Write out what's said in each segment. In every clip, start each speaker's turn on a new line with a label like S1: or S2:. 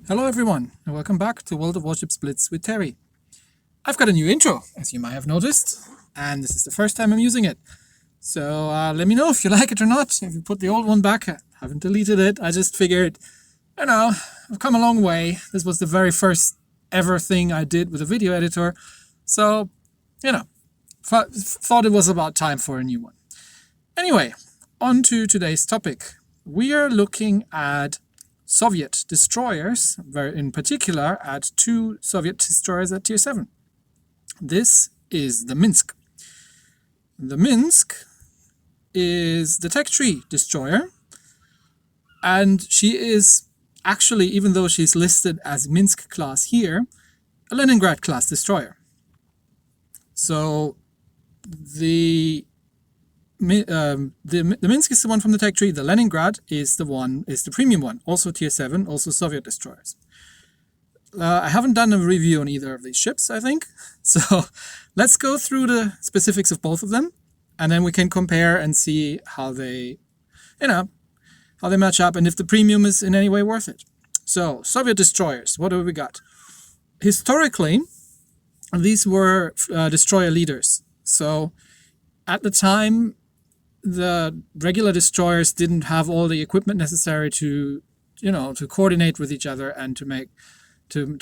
S1: Hello everyone, and welcome back to World of Warships Blitz with Terry. I've got a new intro, as you might have noticed, and this is the first time I'm using it. So let me know if you like it or not. If you put the old one back, I haven't deleted it. I just figured, I've come a long way. This was the very first ever thing I did with a video editor. So, thought it was about time for a new one. Anyway, on to today's topic. We are looking at Soviet destroyers, in particular at two Soviet destroyers at Tier 7. This is the Minsk. The Minsk is the Tech Tree destroyer, and she is actually, even though she's listed as Minsk class here, a Leningrad class destroyer. So the Minsk is the one from the Tech Tree. The Leningrad is the premium one, also Tier 7, also Soviet destroyers. I haven't done a review on either of these ships, I think. So let's go through the specifics of both of them, and then we can compare and see how they match up and if the premium is in any way worth it. So Soviet destroyers, what do we got? Historically, these were destroyer leaders. So at the time, the regular destroyers didn't have all the equipment necessary to coordinate with each other and to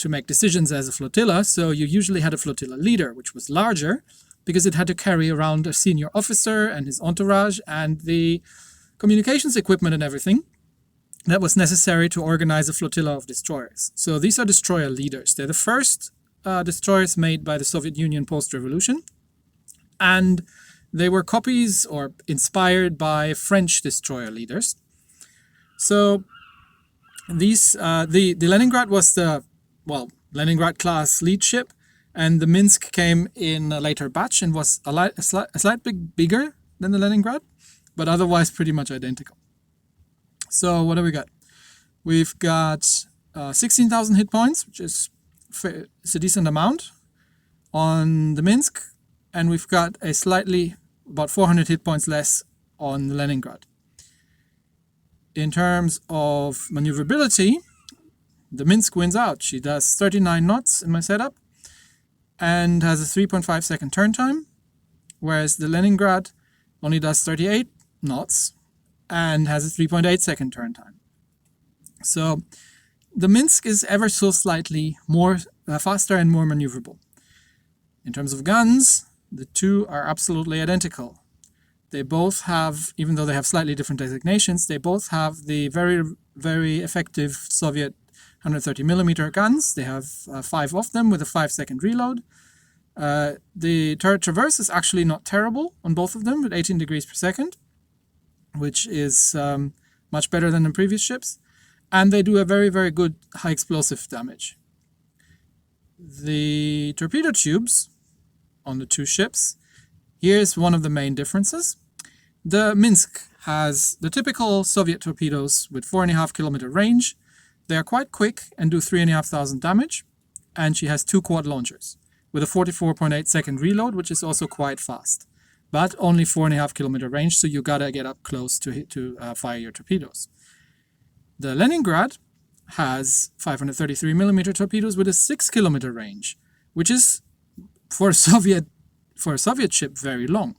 S1: make decisions as a flotilla. So you usually had a flotilla leader, which was larger because it had to carry around a senior officer and his entourage and the communications equipment and everything that was necessary to organize a flotilla of destroyers. So these are destroyer leaders. They're the first destroyers made by the Soviet Union post-revolution, and they were copies or inspired by French destroyer leaders. So these the Leningrad was the Leningrad class lead ship, and the Minsk came in a later batch and was a slight bit bigger than the Leningrad, but otherwise pretty much identical. So what do we got? We've got 16,000 hit points, which is it's a decent amount on the Minsk, and we've got about 400 hit points less on the Leningrad. In terms of maneuverability, the Minsk wins out. She does 39 knots in my setup and has a 3.5 second turn time, whereas the Leningrad only does 38 knots and has a 3.8 second turn time. So the Minsk is ever so slightly more faster and more maneuverable. In terms of guns, the two are absolutely identical. They both have, even though they have slightly different designations, they both have the very, very effective Soviet 130mm guns. They have 5 of them with a 5-second reload. The turret traverse is actually not terrible on both of them with 18 degrees per second, which is much better than in previous ships. And they do a very, very good high explosive damage. The torpedo tubes on the two ships, here's one of the main differences. The Minsk has the typical Soviet torpedoes with 4.5 kilometer range. They are quite quick and do 3,500 damage, and she has 2 quad launchers with a 44.8 second reload, which is also quite fast, but only 4.5 kilometer range, so you gotta get up close to fire your torpedoes. The Leningrad has 533mm torpedoes with a 6 kilometer range, which is for a Soviet ship very long.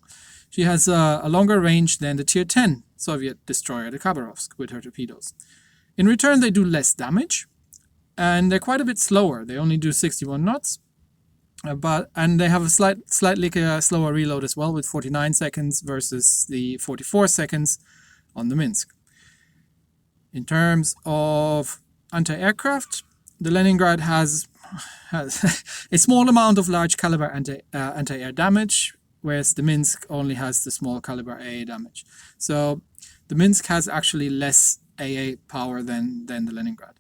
S1: She has a longer range than the Tier 10 Soviet destroyer, the Khabarovsk, with her torpedoes. In return, they do less damage, and they're quite a bit slower. They only do 61 knots, and they have a slightly slower reload as well, with 49 seconds versus the 44 seconds on the Minsk. In terms of anti-aircraft, the Leningrad has a small amount of large caliber anti-air damage, whereas the Minsk only has the small caliber AA damage. So the Minsk has actually less AA power than the Leningrad.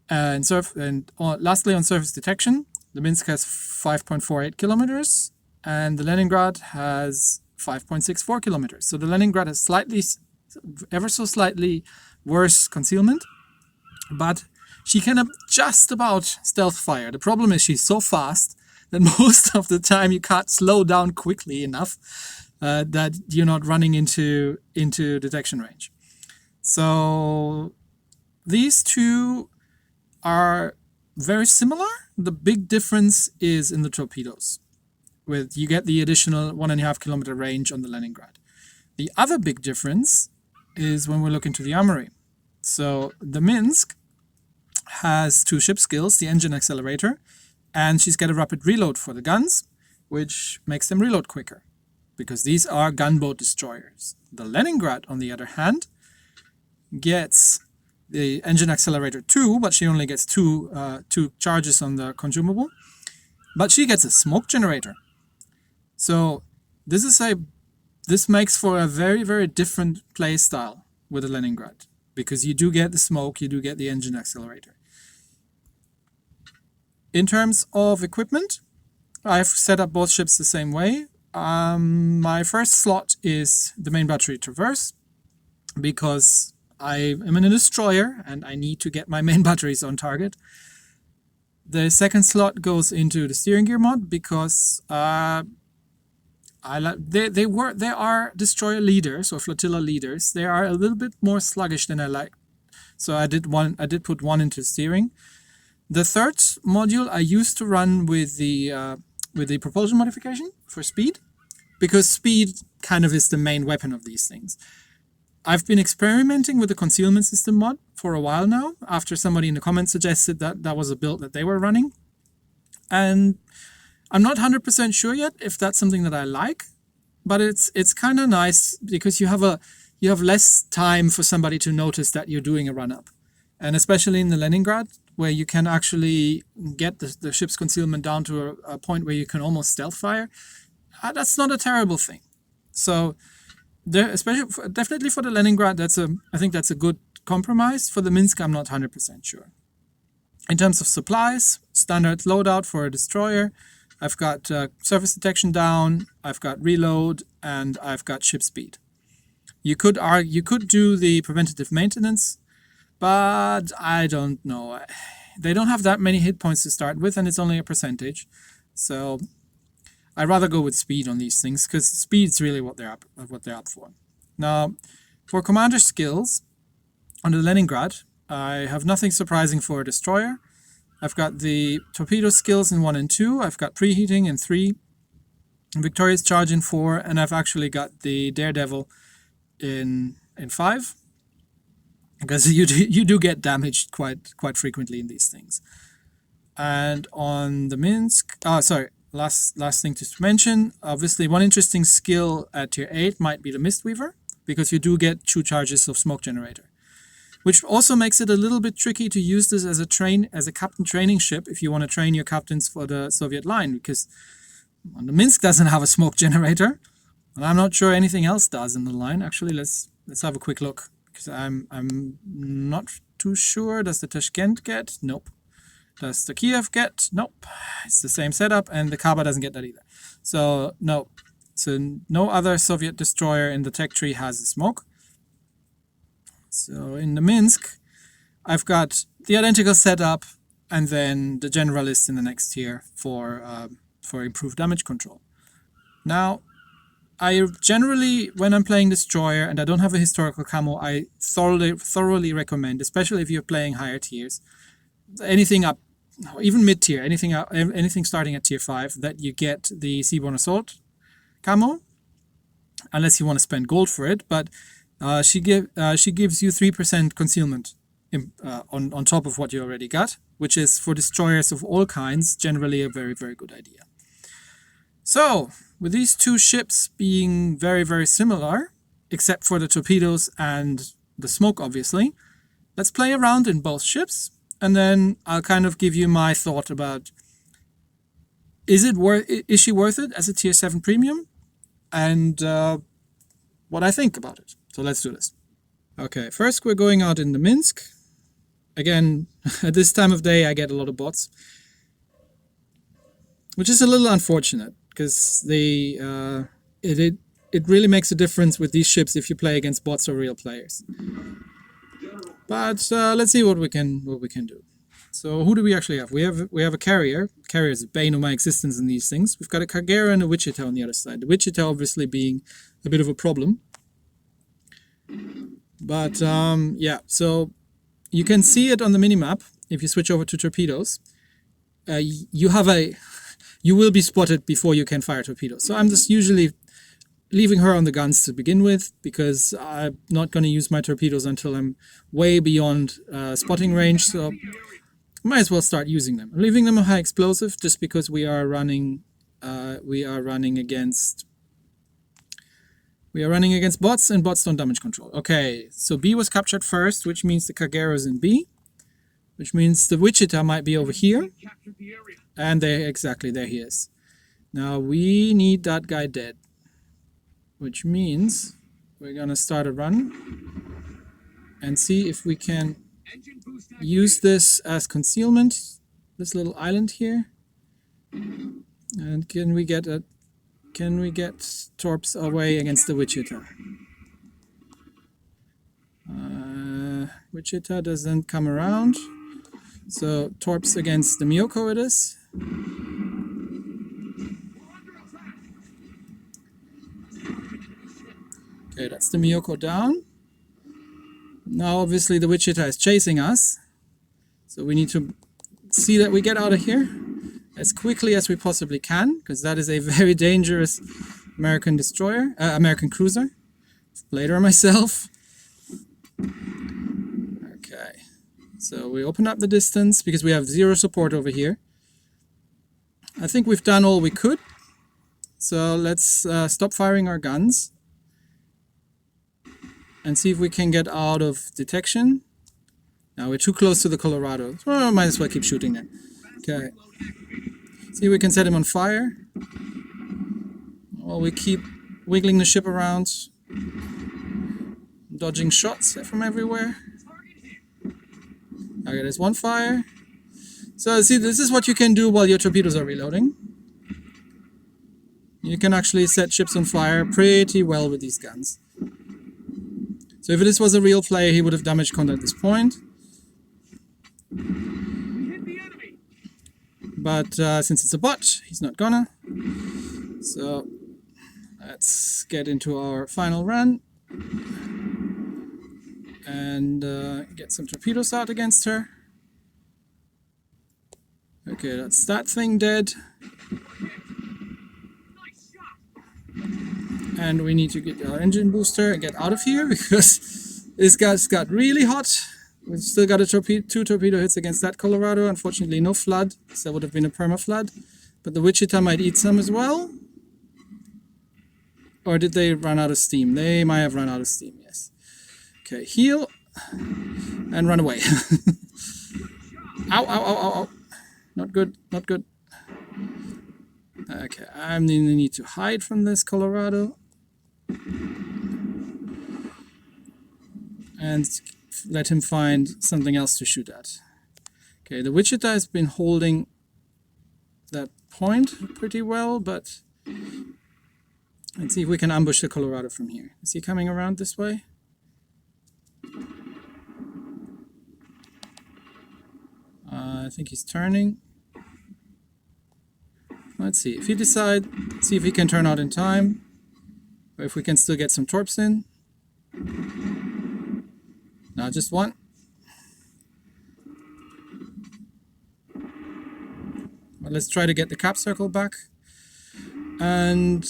S1: Lastly, on surface detection, the Minsk has 5.48 kilometers and the Leningrad has 5.64 kilometers. So the Leningrad has ever so slightly worse concealment, but she can just about stealth fire. The problem is she's so fast that most of the time you can't slow down quickly enough that you're not running into detection range. So these two are very similar. The big difference is in the torpedoes. You get the additional 1.5 kilometer range on the Leningrad. The other big difference is when we look into the armory. So the Minsk has 2 ship skills, the engine accelerator, and she's got a rapid reload for the guns, which makes them reload quicker, because these are gunboat destroyers. The Leningrad, on the other hand, gets the engine accelerator 2, but she only gets two charges on the consumable, but she gets a smoke generator. So this makes for a very, very different play style with the Leningrad, because you do get the smoke, you do get the engine accelerator. In terms of equipment, I've set up both ships the same way. My first slot is the main battery traverse, because I am in a destroyer and I need to get my main batteries on target. The second slot goes into the steering gear mod, because they are destroyer leaders or flotilla leaders. They are a little bit more sluggish than I like, so I did put one into steering. The third module I used to run with the propulsion modification for speed, because speed kind of is the main weapon of these things. I've been experimenting with the concealment system mod for a while now, after somebody in the comments suggested that that was a build that they were running. And I'm not 100% sure yet if that's something that I like, but it's kind of nice, because you have less time for somebody to notice that you're doing a run-up. And especially in the Leningrad, where you can actually get the ship's concealment down to a point where you can almost stealth fire, that's not a terrible thing. So definitely for the Leningrad, I think that's a good compromise. For the Minsk, I'm not 100% sure. In terms of supplies, standard loadout for a destroyer. I've got surface detection down, I've got reload, and I've got ship speed. You could do the preventative maintenance, but I don't know. They don't have that many hit points to start with, and it's only a percentage. So I'd rather go with speed on these things, because speed's really what they're up for. Now, for commander skills on the Leningrad, I have nothing surprising for a destroyer. I've got the torpedo skills in 1 and 2. I've got preheating in 3, victorious charge in 4, and I've actually got the daredevil in 5. Because you do get damaged quite frequently in these things. And on the Minsk, last thing to mention, obviously one interesting skill at tier 8 might be the Mistweaver, because you do get 2 charges of smoke generator, which also makes it a little bit tricky to use this as a captain training ship if you want to train your captains for the Soviet line, because the Minsk doesn't have a smoke generator, and I'm not sure anything else does in the line. Actually, let's have a quick look, because I'm not too sure. Does the Tashkent get? Nope. Does the Kiev get? Nope. It's the same setup, and the Kaba doesn't get that either. So no. So no other Soviet destroyer in the tech tree has a smoke. So in the Minsk, I've got the identical setup, and then the generalist in the next tier for improved damage control. Now, I generally, when I'm playing destroyer and I don't have a historical camo, I thoroughly recommend, especially if you're playing higher tiers, anything up, even mid tier, anything starting at tier 5, that you get the Seaborne Assault camo, unless you want to spend gold for it. But she gives you 3% concealment on top of what you already got, which is for destroyers of all kinds generally a very, very good idea. So, with these 2 ships being very, very similar, except for the torpedoes and the smoke, obviously, let's play around in both ships, and then I'll kind of give you my thought about, is she worth it as a tier 7 premium, and what I think about it. So let's do this. Okay, first we're going out in the Minsk. Again, at this time of day I get a lot of bots, which is a little unfortunate, because it really makes a difference with these ships if you play against bots or real players. But let's see what we can do. So who do we actually have? We have a carrier. Carrier is the bane of my existence in these things. We've got a Kagera and a Wichita on the other side. The Wichita obviously being a bit of a problem. But yeah, so you can see it on the minimap. if you switch over to torpedoes, you will be spotted before you can fire torpedoes. So I'm just usually leaving her on the guns to begin with, because I'm not going to use my torpedoes until I'm way beyond spotting range, so might as well start using them. I'm leaving them a high explosive just because we are running against bots, and bots don't damage control. Okay, so B was captured first, which means the Kagero is in B, which means the Wichita might be over here. And there he is. Now we need that guy dead, which means we're gonna start a run and see if we can use this as concealment, this little island here. And can we get torps away against the Wichita? Wichita doesn't come around, so torps against the Miyoko it is. Okay, that's the Miyoko down. Now obviously the Wichita is chasing us, so we need to see that we get out of here as quickly as we possibly can, because that is a very dangerous American destroyer, American cruiser. Later myself. Okay, so we open up the distance because we have zero support over here. I think we've done all we could, so let's stop firing our guns and see if we can get out of detection. Now we're too close to the Colorado, so might as well keep shooting there. Okay, see if we can set him on fire while we keep wiggling the ship around, dodging shots from everywhere. Okay, there's one fire. So see, this is what you can do while your torpedoes are reloading. You can actually set ships on fire pretty well with these guns. So if this was a real player, he would have damage control at this point. But since it's a bot, he's not gonna. So let's get into our final run and get some torpedoes out against her. Okay, that's that thing dead. And we need to get our engine booster and get out of here because this guy's got really hot. We've still got two torpedo hits against that Colorado. Unfortunately, no flood, so that would have been a perma-flood. But the Wichita might eat some as well. Or did they run out of steam? They might have run out of steam, yes. Okay, heal and run away. Ow, ow, ow, ow, ow. Not good, not good. Okay, I'm going to need to hide from this Colorado. And let him find something else to shoot at. Okay, the Wichita has been holding that point pretty well, but let's see if we can ambush the Colorado from here. Is he coming around this way? I think he's turning. Let's see, if he decides, see if he can turn out in time, or if we can still get some torps in. Now just one. Well, let's try to get the cap circle back. And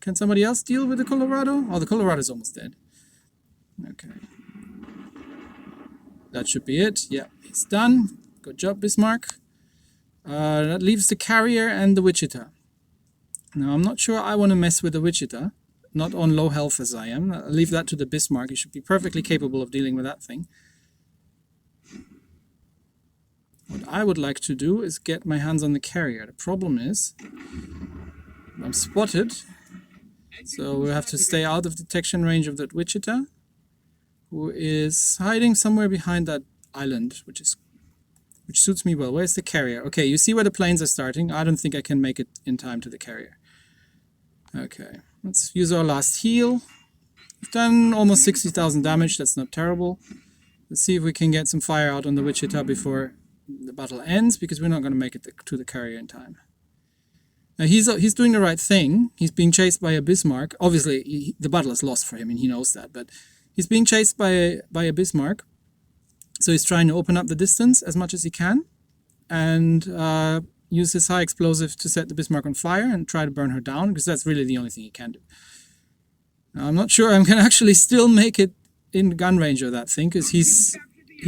S1: can somebody else deal with the Colorado? Oh, the Colorado's almost dead. Okay. That should be it. Yeah, it's done. Good job, Bismarck. That leaves the carrier and the Wichita. Now, I'm not sure I want to mess with the Wichita. Not on low health as I am. I'll leave that to the Bismarck. He should be perfectly capable of dealing with that thing. What I would like to do is get my hands on the carrier. The problem is I'm spotted. So we have to stay out of detection range of that Wichita, who is hiding somewhere behind that island, which suits me well. Where's the carrier? Okay, you see where the planes are starting. I don't think I can make it in time to the carrier. Okay, let's use our last heal. We've done almost 60,000 damage. That's not terrible. Let's see if we can get some fire out on the Wichita before the battle ends, because we're not going to make it to the carrier in time. Now he's doing the right thing. He's being chased by a Bismarck. Obviously, the battle is lost for him, and he knows that. But he's being chased by a Bismarck. So he's trying to open up the distance as much as he can and use his high explosive to set the Bismarck on fire and try to burn her down, because that's really the only thing he can do. Now, I'm not sure I can actually still make it in gun range of that thing, because he's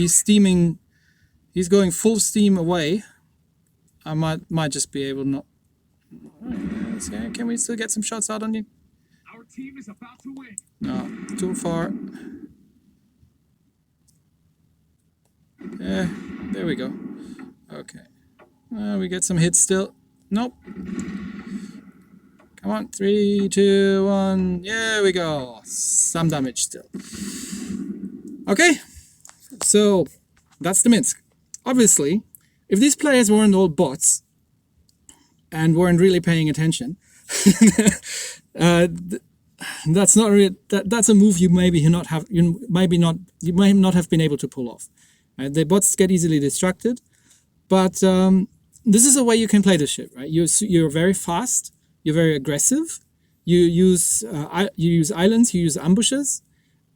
S1: steaming, he's going full steam away. I might just be able not. Can we still get some shots out on you?
S2: Our team is about to win.
S1: No, too far. Yeah, there we go. Okay. We get some hits still. Nope. Come on, 3, 2, 1. Yeah, we go. Some damage still. Okay, so that's the Minsk. Obviously, if these players weren't all bots and weren't really paying attention, that's not really, that's a move you may not have been able to pull off. The bots get easily distracted, but this is a way you can play this ship, right? You're very fast, you're very aggressive, you use islands, you use ambushes,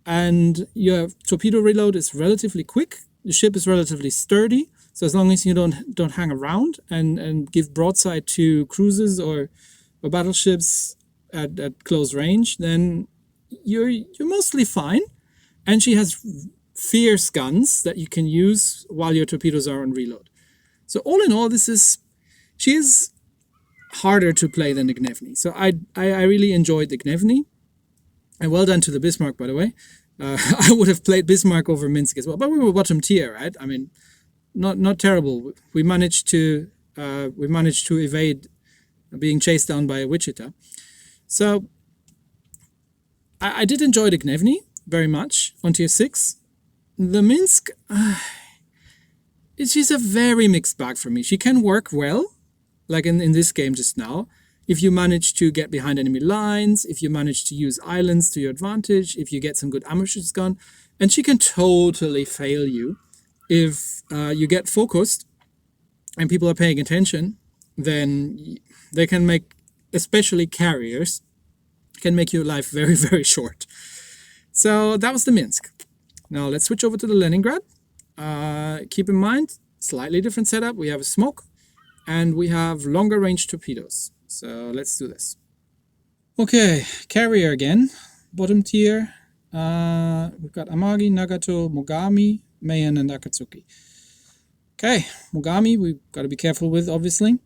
S1: and your torpedo reload is relatively quick. The ship is relatively sturdy, so as long as you don't hang around and give broadside to cruisers or battleships at close range, then you're mostly fine. And she has fierce guns that you can use while your torpedoes are on reload. So all in all, she is harder to play than the Gnevny. So I really enjoyed the Gnevny. And well done to the Bismarck, by the way. I would have played Bismarck over Minsk as well, but we were bottom tier, right? I mean, not terrible. We managed to evade being chased down by a Wichita. So I did enjoy the Gnevny very much on tier 6. The Minsk, she's a very mixed bag for me. She can work well, like in this game just now, if you manage to get behind enemy lines, if you manage to use islands to your advantage, if you get some good ambushes gun, and she can totally fail you if you get focused and people are paying attention. Then they can make, especially carriers, can make your life very, very short. So that was the Minsk. Now let's switch over to the Leningrad. Keep in mind, slightly different setup. We have a smoke and we have longer range torpedoes. So let's do this. Okay, carrier again, bottom tier. We've got Amagi, Nagato, Mogami, Mayan, and Akatsuki. Okay, Mogami we've got to be careful with, obviously.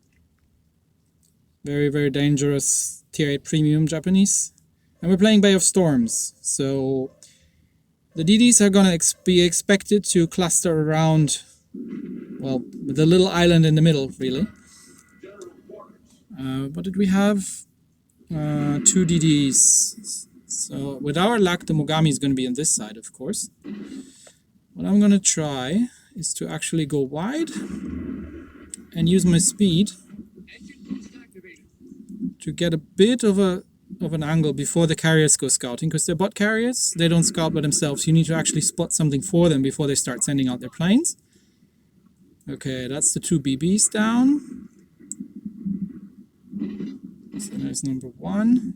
S1: Very, very dangerous tier 8 premium Japanese. And we're playing Bay of Storms, so the DDs are going to be expected to cluster around, well, the little island in the middle, really. What did we have? 2 DDs. So with our luck, the Mogami is going to be on this side, of course. What I'm going to try is to actually go wide and use my speed to get a bit of an angle before the carriers go scouting, because they're bot carriers. They don't scout by themselves. You need to actually spot something for them before they start sending out their planes. Okay, that's the 2 BBs down. So there's number 1.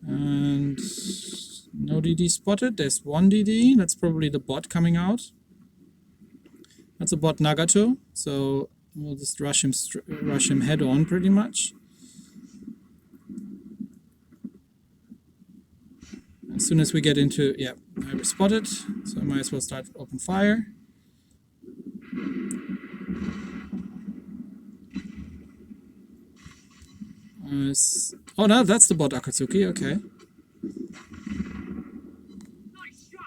S1: And no DD spotted. There's 1 DD. That's probably the bot coming out. That's a bot Nagato. So we'll just rush him head on pretty much. As soon as we get into, yeah, I was spotted. So I might as well start open fire. Oh no, that's the bot Akatsuki, okay.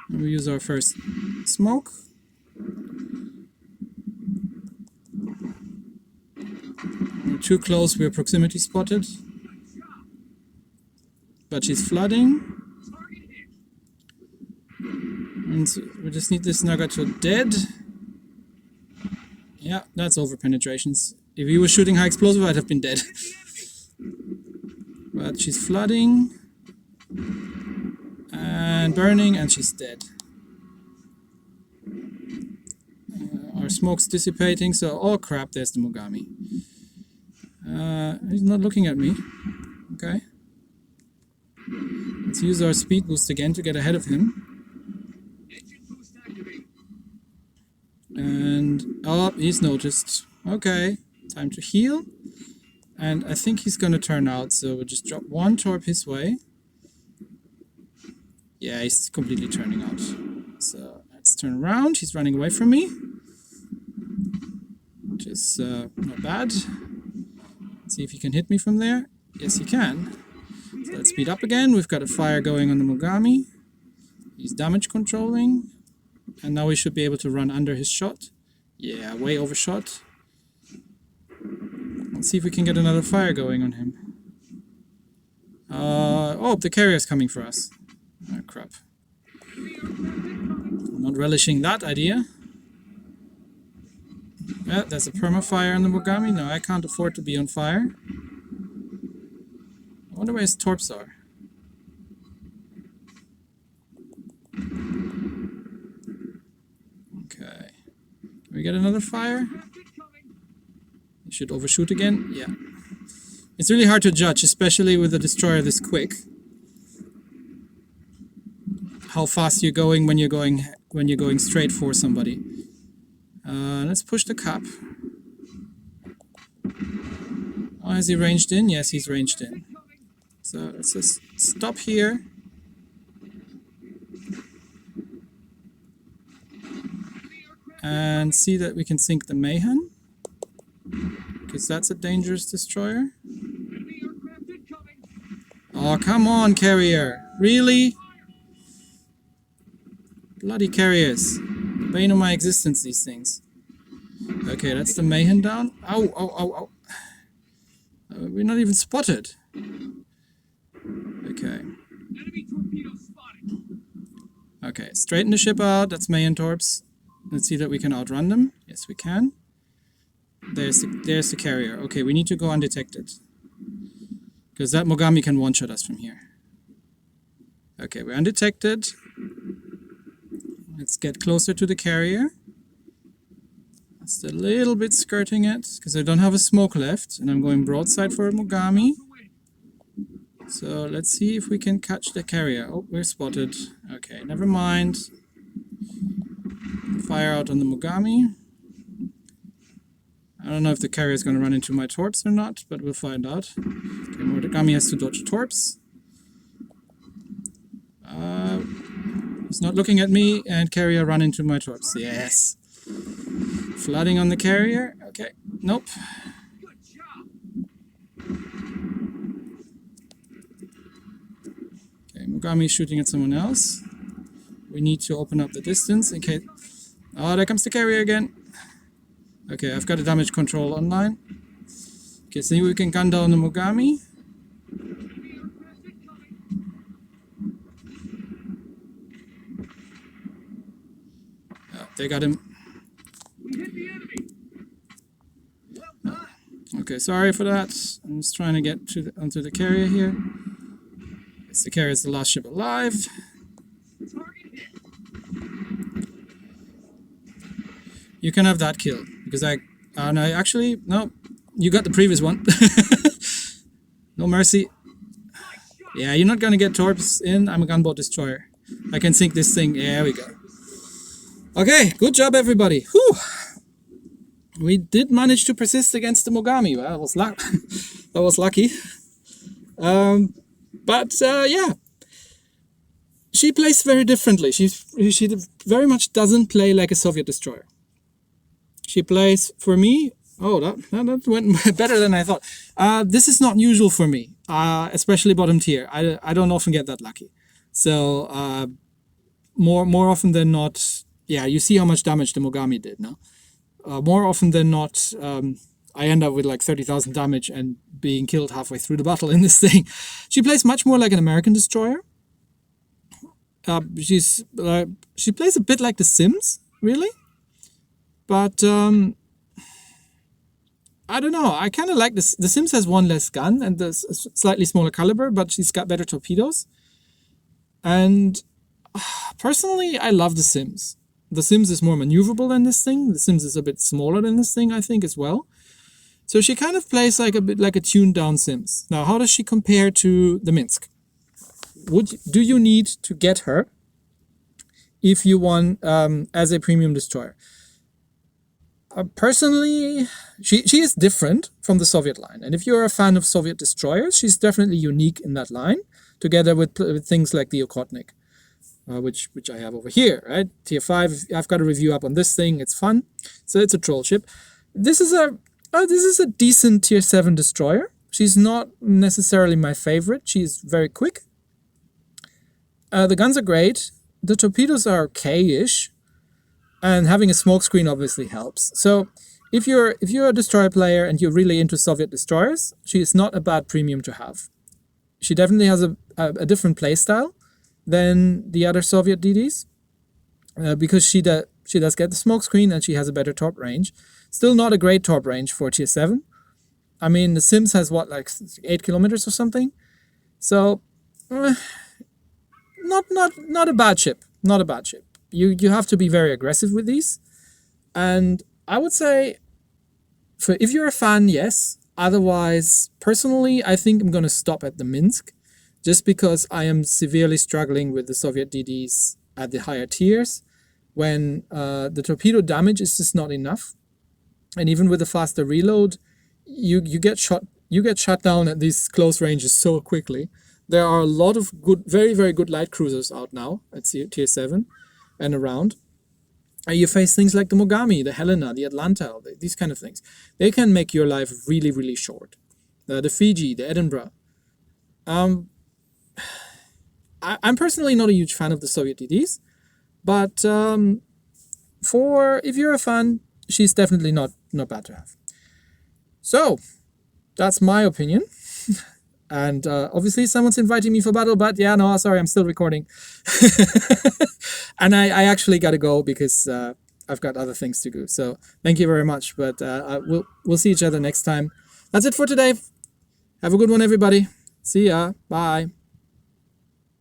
S1: And we use our first smoke. We're too close, we're proximity spotted. But she's flooding. And so we just need this Nagato dead. Yeah, that's over penetrations. If he was shooting high explosive, I'd have been dead. But she's flooding and burning, and she's dead. Our smoke's dissipating, so oh crap, there's the Mogami. He's not looking at me. Okay. use our speed boost again to get ahead of him. And, oh, he's noticed. Okay, time to heal. And I think he's gonna turn out, so we'll just drop one torp his way. Yeah, he's completely turning out. So let's turn around. He's running away from me, which is not bad. Let's see if he can hit me from there. Yes, he can. So let's speed up again. We've got a fire going on the Mogami. He's damage controlling. And now we should be able to run under his shot. Yeah, way overshot. Let's see if we can get another fire going on him. Oh, the carrier's coming for us. Oh, crap. I'm not relishing that idea. Yeah, there's a perma-fire on the Mogami. No, I can't afford to be on fire. I wonder where his torps are. Okay. Can we get another fire? He should overshoot again. Yeah. It's really hard to judge, especially with a destroyer this quick, how fast you're going when you're going straight for somebody. Let's push the cap. Oh, is he ranged in? Yes, he's ranged in. So let's just stop here. And see that we can sink the Mayhem, because that's a dangerous destroyer. Oh, come on, carrier. Really? Bloody carriers. The bane of my existence, these things. Okay, that's the Mayhem down. Ow, ow, ow, ow. We're not even spotted. Okay. Okay, straighten the ship out. That's Mayhem torps. Let's see that we can outrun them. Yes, we can. There's the carrier. Okay, we need to go undetected, because that Mogami can one-shot us from here. Okay, we're undetected. Let's get closer to the carrier. Just a little bit skirting it, because I don't have a smoke left, and I'm going broadside for a Mogami. So let's see if we can catch the carrier. Oh, we're spotted. Okay, never mind. Fire out on the Mogami. I don't know if the carrier is going to run into my torps or not, but we'll find out. Okay, Mogami has to dodge torps. He's not looking at me, and carrier run into my torps. Yes. Flooding on the carrier. Okay, nope. Okay, Mogami is shooting at someone else. We need to open up the distance in case... Oh, there comes the carrier again. Okay, I've got a damage control online. Okay, see we can gun down the Mogami. Oh, they got him. Okay, sorry for that. I'm just trying to get onto the carrier here. Yes, the carrier is the last ship alive. You can have that kill, because no, actually, no, you got the previous one. No mercy. Yeah, you're not gonna get torps in. I'm a gunboat destroyer. I can sink this thing. There we go. Okay, good job, everybody. Whew. We did manage to persist against the Mogami. Well, that was lucky. Yeah. She plays very differently. She very much doesn't play like a Soviet destroyer. She plays, for me, oh, that went better than I thought. This is not usual for me, especially bottom tier. I don't often get that lucky. So more often than not, yeah, you see how much damage the Mogami did, no? More often than not, I end up with like 30,000 damage and being killed halfway through the battle in this thing. She plays much more like an American destroyer. She plays a bit like The Sims, really. But I don't know. I kind of like this. The Sims has one less gun and the slightly smaller caliber, but she's got better torpedoes. And personally, I love The Sims. The Sims is more maneuverable than this thing. The Sims is a bit smaller than this thing, I think, as well. So she kind of plays like a bit like a tuned down Sims. Now, how does she compare to the Minsk? do you need to get her if you want as a premium destroyer? Personally, she is different from the Soviet line, and if you're a fan of Soviet destroyers, she's definitely unique in that line, together with things like the Okhotnik, which I have over here, right? Tier 5. I've got a review up on this thing. It's fun. So it's a troll ship. This is a decent Tier 7 destroyer. She's not necessarily my favorite. She's very quick. The guns are great. The torpedoes are okay-ish. And having a smokescreen obviously helps. So if you're a destroyer player and you're really into Soviet destroyers, she is not a bad premium to have. She definitely has a different playstyle than the other Soviet DDs, because she does get the smokescreen and she has a better top range. Still not a great top range for Tier 7. I mean, the Sims has what, like 8 kilometers or something? So, not a bad ship. Not a bad ship. You have to be very aggressive with these. And I would say, if you're a fan, yes. Otherwise, personally, I think I'm going to stop at the Minsk, just because I am severely struggling with the Soviet DDs at the higher tiers, when the torpedo damage is just not enough. And even with a faster reload, you get shut down at these close ranges so quickly. There are a lot of good, very, very good light cruisers out now at Tier 7 and around. You face things like the Mogami, the Helena, the Atlanta, these kind of things. They can make your life really, really short. The Fiji, the Edinburgh. I'm personally not a huge fan of the Soviet DDs, but if you're a fan, she's definitely not bad to have. So, that's my opinion. And obviously someone's inviting me for battle, but yeah, no, sorry, I'm still recording. And I actually got to go because I've got other things to do. So thank you very much, but we'll see each other next time. That's it for today. Have a good one, everybody. See ya. Bye.